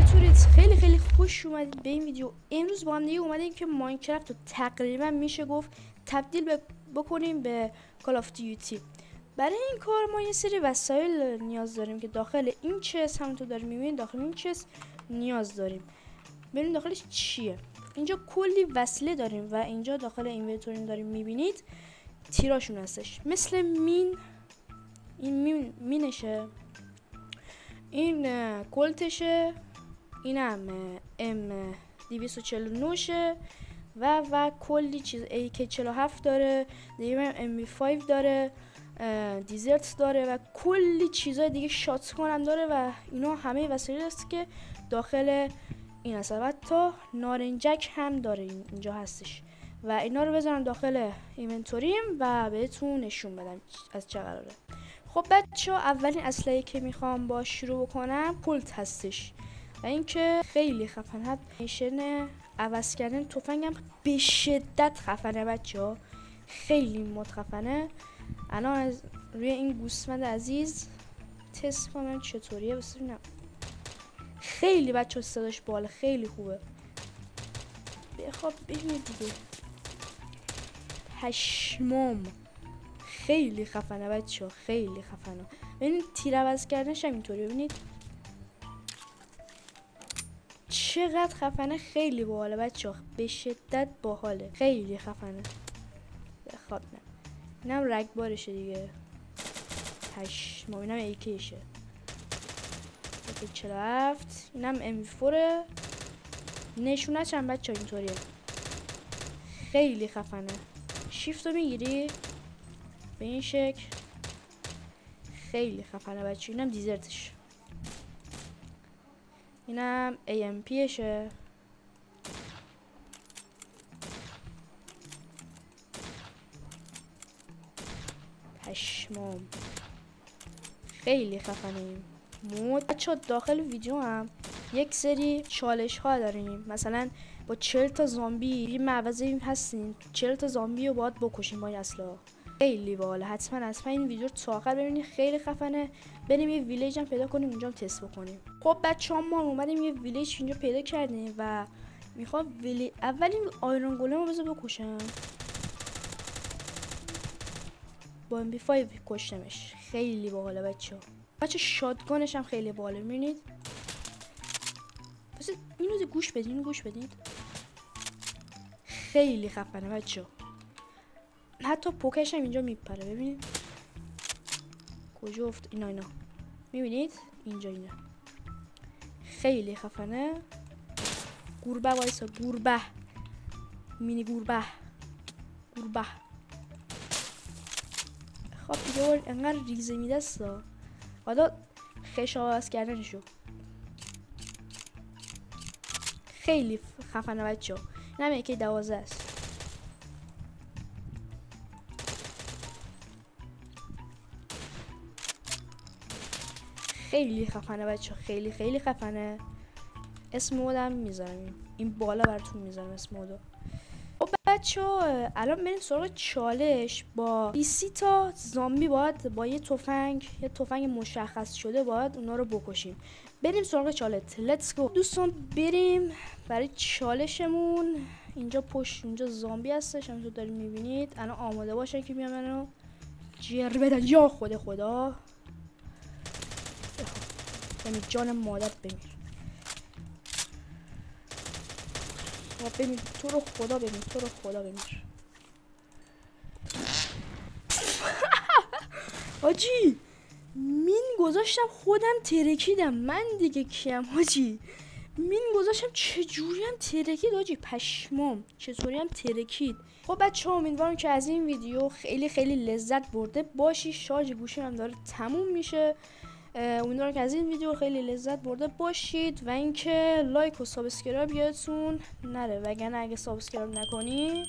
چطورید؟ خیلی خوش اومدید به این ویدیو. امروز با هم دیگه اومدیم که ماینکرافت رو تقریبا میشه گفت تبدیل بکنیم به کال آف دیوتی. برای این کار ما یه سری وسایل نیاز داریم که داخل این چست همونطور داریم میبینید داخل این چست نیاز داریم. ببینیم داخلش چیه. اینجا کلی وسیله داریم و اینجا داخل اینوینتوری داریم میبینید تیراشون هستش، مثل این مینشه، این کلتشه، اینم M249 شه و کلی چیز. AK47 داره، دیگه MB5 داره، دیزرت داره و کلی چیزای دیگه، شاتگان هم داره و اینا همه وسایلی است که داخل این هست. و تا نارنجک هم داره اینجا هستش و اینا رو بذارم داخل اینونتوریم و بهتون نشون بدم از چه قراره. خب بچه ها، اولین اسلحه‌ای که میخوام با شروع بکنم پولت هستش و اینکه خیلی خفن هست. میشن عوض کردن تفنگم به شدت خفنه بچه ها، خیلی متخفنه. الان از روی این گوسفند عزیز تست کنم چطوریه. ببینم خیلی بچه ها صداش بالا، خیلی خوبه. بخواب ببینید دیگه، پشمام، خیلی خفنه بچه ها، خیلی خفنه. ببینید تیر عوض کردنش هم اینطوری، ببینید چقدر خفنه، خیلی باحاله بچه ها، به شدت باحاله، خیلی خفنه. بخواب نه اینم رگبارشه دیگه، پشمام. اینم ایکیشه، 47. اینم M4. نشونه چند بچه ها اینطوریه، خیلی خفنه. شیفت رو میگیری به این شکل، خیلی خفنه بچه. اینم دیزرتش، اینم AMP شه، پشمام، خیلی خفنه این مود. بچه داخل ویدیو هم یک سری چالش ها داریم، مثلا با 40 تا زامبی یه معوضه هستین، 40 تا زامبی رو باید بکشیم با این اسلحه. خیلی باحاله، حتما این ویدیو رو تا آخر ببینید، خیلی خفنه. بریم یه ویلیج هم پیدا کنیم اونجا هم تست بکنیم. خب بچه‌ها، ما اومدیم یه ویلیج اینجا پیدا کردیم و میخوام اولین آیرون گولم رو بذار بکشم. با MB5 کشتمش، خیلی باحاله بچه شاتگانش هم خیلی باحاله. میبینید پس اینو گوش بدید، خیلی خفنه بچه. حتی پوکش هم اینجا میپره، ببینید کجا افت. اینا میبینید اینجا، اینا خیلی خفنه. گوربه وایسا، گوربه، مینی گوربه. خب دیگه انقدر ریزه میدستا، حالا خشاوز کردنشو، خیلی خفنه بچه ها. این هم یکی 12 است. خیلی خفنه بچه ها، خیلی خفنه. اسم مودم میذارم، این بالا براتون میذارم اسم مودو. خب بچه ها، الان بریم سراغ چالش. با 20 تا زامبی باید با یه تفنگ مشخص شده باید اونا رو بکشیم. بریم سراغ چالش، لیتس گو دوستان. بریم برای چالشمون. اینجا پشت اینجا زامبی هستش، همونطور داریم میبینید. الان آماده باشن که میام منو جر بدن. یا خدا بمیر، جان مادر بمیر. بمیر، تو رو خدا بمیر. حاجی مین گذاشتم خودم ترکیدم. من دیگه کیم حاجی؟ مین گذاشتم چجوری هم ترکید حاجی، پشمام، چطوری هم ترکید. خب بچه ها، امیدوارم که از این ویدیو خیلی لذت برده باشی. شارژ گوشیم هم داره تموم میشه. امیدوارم که از این ویدیو خیلی لذت برده باشید و اینکه لایک و سابسکرایب یادتون نره، وگرنه اگه سابسکرایب نکنی